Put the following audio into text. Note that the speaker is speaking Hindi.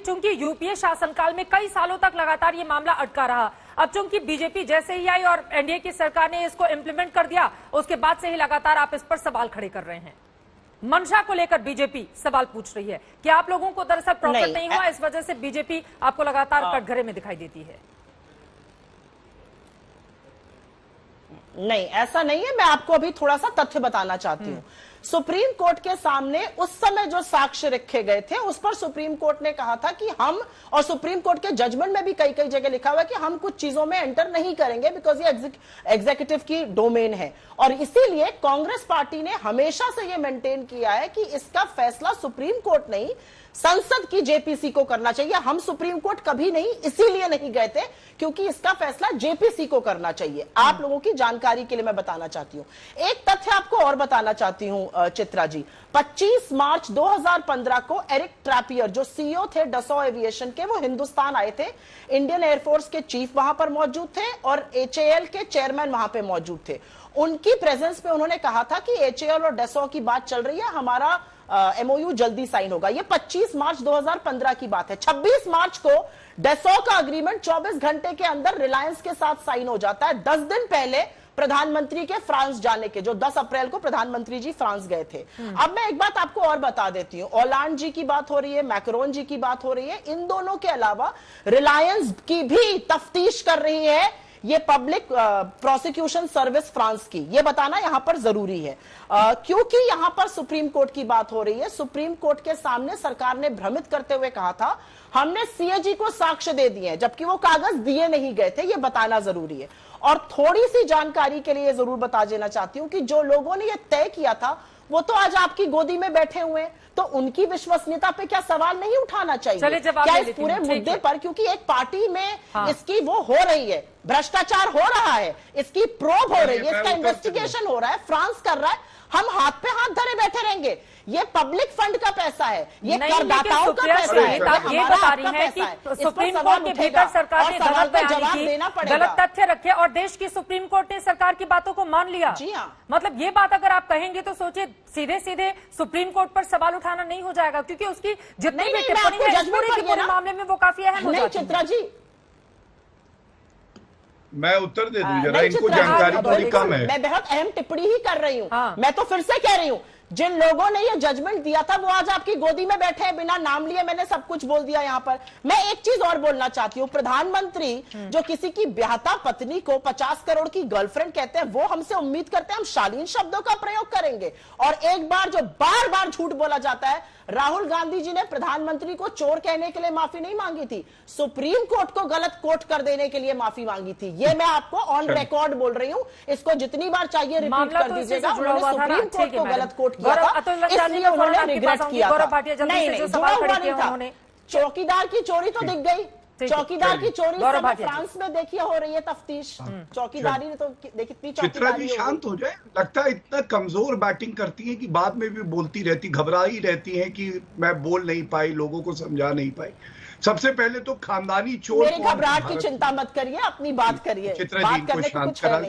चूंकि यूपीए शासनकाल में कई सालों तक लगातार ये मामला अटका रहा, अब चूंकि बीजेपी जैसे ही आई और एनडीए की सरकार ने इसको इम्प्लीमेंट कर दिया, उसके बाद से ही लगातार आप इस पर सवाल खड़े कर रहे हैं। मंशा को लेकर बीजेपी सवाल पूछ रही है कि आप लोगों को दरअसल प्रॉफिट नहीं हुआ, इस वजह से बीजेपी आपको लगातार कटघरे में दिखाई देती है। नहीं, ऐसा नहीं है। मैं आपको अभी थोड़ा सा तथ्य बताना चाहती हूँ। सुप्रीम कोर्ट के सामने उस समय जो साक्ष्य रखे गए थे, उस पर सुप्रीम कोर्ट ने कहा था कि हम, और सुप्रीम कोर्ट के जजमेंट में भी कई कई जगह लिखा हुआ है कि हम कुछ चीजों में एंटर नहीं करेंगे बिकॉज ये एग्जीक्यूटिव की डोमेन है। और इसीलिए कांग्रेस पार्टी ने हमेशा से ये मेंटेन किया है कि इसका फैसला सुप्रीम कोर्ट नहीं, संसद की जेपीसी को करना चाहिए। हम सुप्रीम कोर्ट कभी नहीं इसीलिए नहीं गए थे क्योंकि इसका फैसला जेपीसी को करना चाहिए। आप लोगों की जानकारी के लिए मैं बताना चाहती हूं, एक तथ्य आपको और बताना चाहती हूं चित्रा जी। 25 मार्च 2015 को एरिक ट्रैपियर जो सीईओ थे डसॉ एविएशन के, वो हिंदुस्तान आए थे। इंडियन एयरफोर्स के चीफ वहां पर मौजूद थे और एचएएल के चेयरमैन वहां पे मौजूद थे। उनकी प्रेजेंस में उन्होंने कहा था कि एचएएल और डसॉ की बात चल रही है, हमारा एमओयू जल्दी साइन होगा। ये 25 मार्च 2015 की बात है। 26 मार्च को डसॉ का अग्रीमेंट 24 घंटे के अंदर रिलायंस के साथ साइन हो जाता है। 10 दिन पहले प्रधानमंत्री के फ्रांस जाने के, जो 10 अप्रैल को प्रधानमंत्री जी फ्रांस गए थे। अब मैं एक बात आपको और बता देती हूं, ओलांड जी की बात हो रही है, मैक्रोन जी की बात हो रही है, इन दोनों के अलावा रिलायंस की भी तफ्तीश कर रही है ये पब्लिक प्रोसिक्यूशन सर्विस फ्रांस की। ये बताना यहां पर जरूरी है क्योंकि यहां पर सुप्रीम कोर्ट की बात हो रही है। सुप्रीम कोर्ट के सामने सरकार ने भ्रमित करते हुए कहा था हमने सीएजी को साक्ष्य दे दिए हैं, जबकि वो कागज दिए नहीं गए थे। ये बताना जरूरी है। और थोड़ी सी जानकारी के लिए जरूर बता देना चाहती हूं कि जो लोगों ने यह तय किया था वो तो आज आपकी गोदी में बैठे हुए हैं, तो उनकी विश्वसनीयता पे क्या सवाल नहीं उठाना चाहिए क्या इस पूरे मुद्दे पर? क्योंकि एक पार्टी में इसकी वो हो रही है, भ्रष्टाचार हो रहा है, इसकी प्रोब हो रही है, इसका इन्वेस्टिगेशन हो रहा है, फ्रांस कर रहा है। हम हाथ पे हाथ धरे बैठे रहेंगे? ये पब्लिक फंड का पैसा है, ये करदाताओं का पैसा है। ये बता रही है कि सुप्रीम कोर्ट के भीतर सरकार ने गलत तथ्य रखे और देश की सुप्रीम कोर्ट ने सरकार की बातों को मान लिया। जी हाँ, मतलब ये बात अगर आप कहेंगे तो सोचिए सीधे सीधे सुप्रीम कोर्ट पर सवाल उठाना नहीं हो जाएगा, क्योंकि उसकी जितनी भी टिप्पणी है इस पूरे मामले में वो काफी अहम हो जाती है। चित्रा जी, मैं उत्तर दे दूं जरा, इनको जानकारी थोड़ी कम है। मैं बहुत अहम टिप्पणी ही कर रही हूं। मैं तो फिर से कह रही हूं, जिन लोगों ने ये जजमेंट दिया था वो आज आपकी गोदी में बैठे हैं, बिना नाम लिए मैंने सब कुछ बोल दिया यहां पर। मैं एक चीज और बोलना चाहती हूं, प्रधानमंत्री जो किसी की ब्याहता पत्नी को 50 करोड़ की गर्लफ्रेंड कहते हैं, वो हमसे उम्मीद करते हैं हम शालीन शब्दों का प्रयोग करेंगे। और एक बार जो बार बार झूठ बोला जाता है, राहुल गांधी जी ने प्रधानमंत्री को चोर कहने के लिए माफी नहीं मांगी थी, सुप्रीम कोर्ट को गलत कोट कर देने के लिए माफी मांगी थी। ये मैं आपको ऑन रिकॉर्ड बोल रही हूं, इसको जितनी बार चाहिए रिपीट कर दीजिएगा। उन्होंने सुप्रीम कोर्ट को गलत कोट किया था, इसलिए उन्होंने रिग्रेट किया था। नहीं, जुड़ा हुआ नहीं था। चौकीदार की चोरी तो दिख गई, चौकीदार की चोरी फ्रांस में देखिए हो रही है तफ्तीश। चौकीदारी ने तो देखिए, चित्रा जी शांत हो जाए। लगता है इतना कमजोर बैटिंग करती हैं कि बाद में भी बोलती रहती, घबरा ही रहती हैं कि मैं बोल नहीं पाई, लोगों को समझा नहीं पाई। सबसे पहले तो खानदानी चोर, मेरी घबराहट की चिंता मत करिए, अपनी बात करिए। चित्रा जी को शांत करा